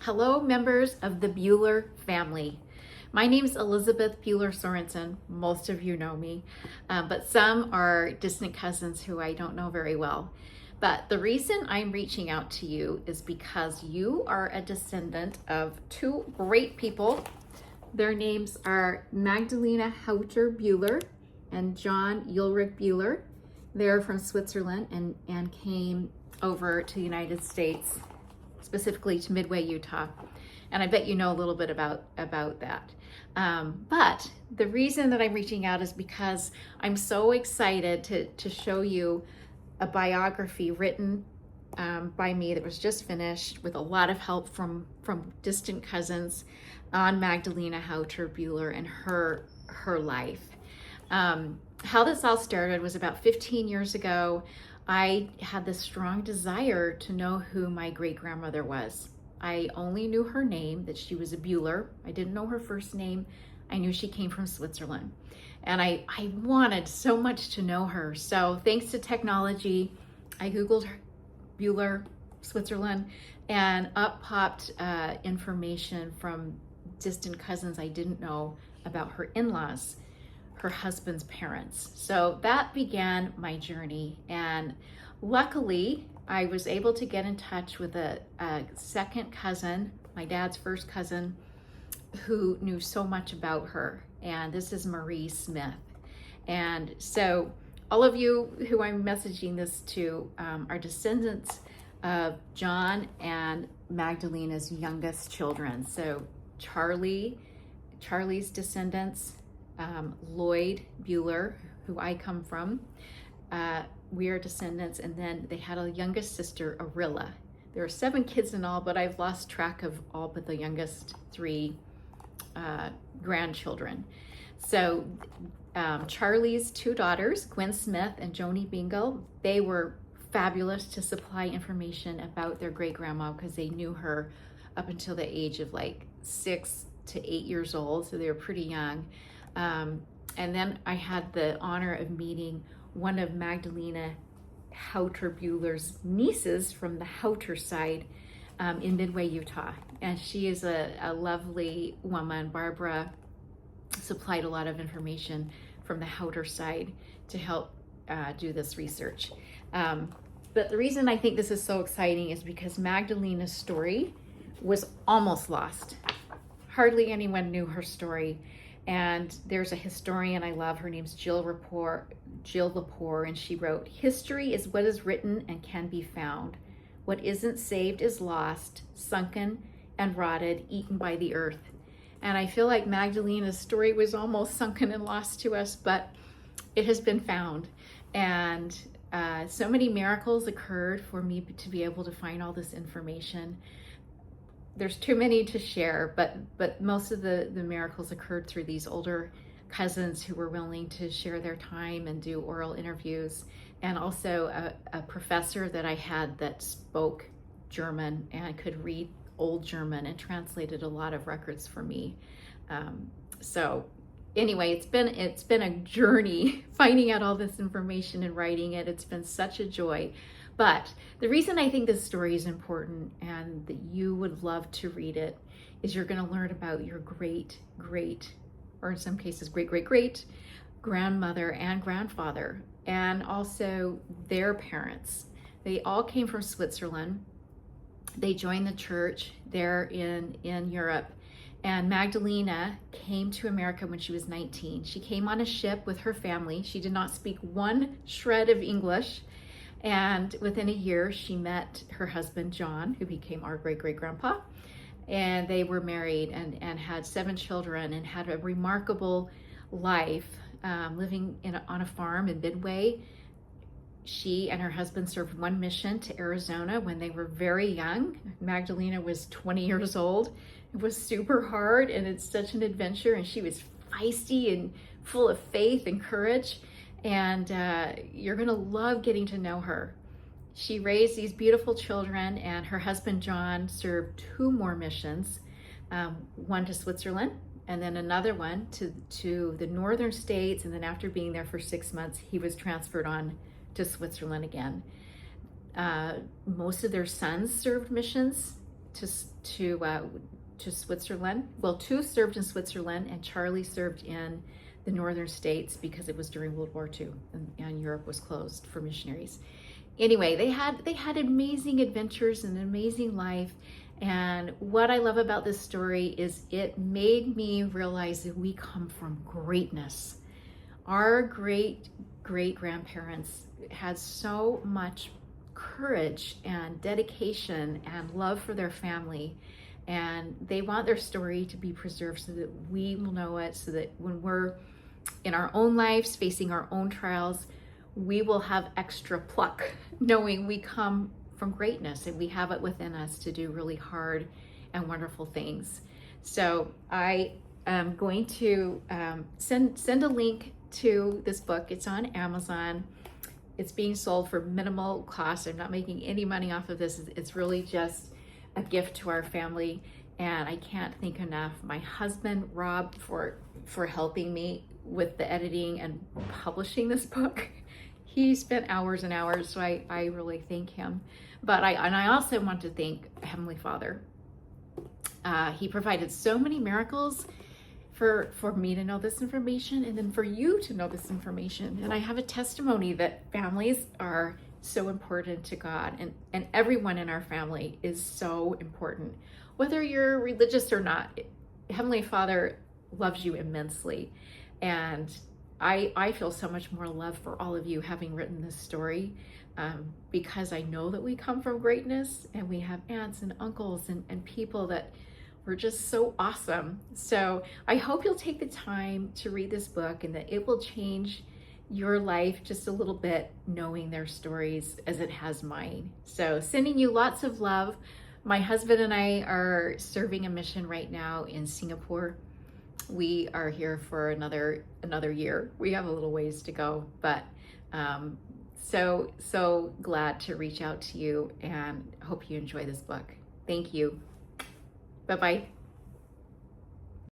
Hello, members of the Bueller family. My name is Elizabeth Bueller Sorensen. Most of you know me, but some are distant cousins who I don't know very well. But the reason I'm reaching out to you is because you are a descendant of two great people. Their names are Magdalena Hauter Bueller and John Ulrich Bueller. They're from Switzerland and came over to the United States, specifically to Midway, Utah. And I bet you know a little bit about that. But the reason that I'm reaching out is because I'm so excited to show you a biography written by me that was just finished with a lot of help from distant cousins on Magdalena Hauter Bueller and her life. How this all started was about 15 years ago. I had this strong desire to know who my great-grandmother was. I only knew her name, that she was a Bueller. I didn't know her first name. I knew she came from Switzerland. And I wanted so much to know her. So thanks to technology, I Googled her, Bueller, Switzerland, and up popped information from distant cousins I didn't know about her in-laws, her husband's parents. So that began my journey. And luckily, I was able to get in touch with a second cousin, my dad's first cousin, who knew so much about her. And this is Marie Smith. And so all of you who I'm messaging this to are descendants of John and Magdalena's youngest children. So Charlie's descendants, Lloyd Bueller, who I come from, we are descendants, and then they had a youngest sister, Arilla. There are 7 kids in all, but I've lost track of all but the youngest 3 grandchildren. So Charlie's 2 daughters, Gwen Smith and Joni Bingle, they were fabulous to supply information about their great-grandma because they knew her up until the age of like 6 to 8 years old, so they were pretty young. And then I had the honor of meeting one of Magdalena Hauter Bueller's nieces from the Hauter side in Midway, Utah. And she is a lovely woman. Barbara supplied a lot of information from the Hauter side to help do this research. But the reason I think this is so exciting is because Magdalena's story was almost lost. Hardly anyone knew her story. And there's a historian I love, her name's Jill Lepore, and she wrote, "History is what is written and can be found. What isn't saved is lost, sunken and rotted, eaten by the earth." And I feel like Magdalena's story was almost sunken and lost to us, but it has been found. And so many miracles occurred for me to be able to find all this information. There's too many to share, but most of the miracles occurred through these older cousins who were willing to share their time and do oral interviews, and also a professor that I had that spoke German and could read Old German and translated a lot of records for me. So anyway, it's been a journey finding out all this information and writing it. It's been such a joy. But the reason I think this story is important and that you would love to read it is you're going to learn about your great, or in some cases, great grandmother and grandfather, and also their parents. They all came from Switzerland. They joined the church there in Europe. And Magdalena came to America when she was 19. She came on a ship with her family. She did not speak one shred of English. And within a year, she met her husband, John, who became our great-great-grandpa. And they were married and had 7 children and had a remarkable life living on a farm in Midway. She and her husband served 1 mission to Arizona when they were very young. Magdalena was 20 years old. It was super hard, and it's such an adventure. And she was feisty and full of faith and courage. And you're going to love getting to know her. She raised these beautiful children, and her husband, John, served 2 more missions, one to Switzerland, and then another one to the northern states. And then after being there for 6 months, he was transferred on to Switzerland again. Most of their sons served missions to Switzerland. Well, two served in Switzerland, and Charlie served in the northern states because it was during World War II, and Europe was closed for missionaries. Anyway, they had amazing adventures and an amazing life. And what I love about this story is it made me realize that we come from greatness. Our great grandparents had so much courage and dedication and love for their family, and they want their story to be preserved so that we will know it, so that when we're in our own lives facing our own trials, we will have extra pluck, knowing we come from greatness and we have it within us to do really hard and wonderful things. So I am going to send a link to this book. It's on Amazon. It's being sold for minimal cost. I'm not making any money off of this. It's really just a gift to our family. And I can't thank enough my husband, Rob, for helping me with the editing and publishing this book. He spent hours and hours, so I really thank him. But I also want to thank Heavenly Father. He provided so many miracles for me to know this information, and then for you to know this information. And I have a testimony that families are so important to God, and everyone in our family is so important. Whether you're religious or not, Heavenly Father loves you immensely. And I feel so much more love for all of you having written this story, because I know that we come from greatness, and we have aunts and uncles and people that were just so awesome. So I hope you'll take the time to read this book, and that it will change your life just a little bit, knowing their stories as it has mine. So sending you lots of love. My husband and I are serving a mission right now in Singapore. We are here for another year. We have a little ways to go, but so glad to reach out to you, and hope you enjoy this book. Thank you. Bye-bye.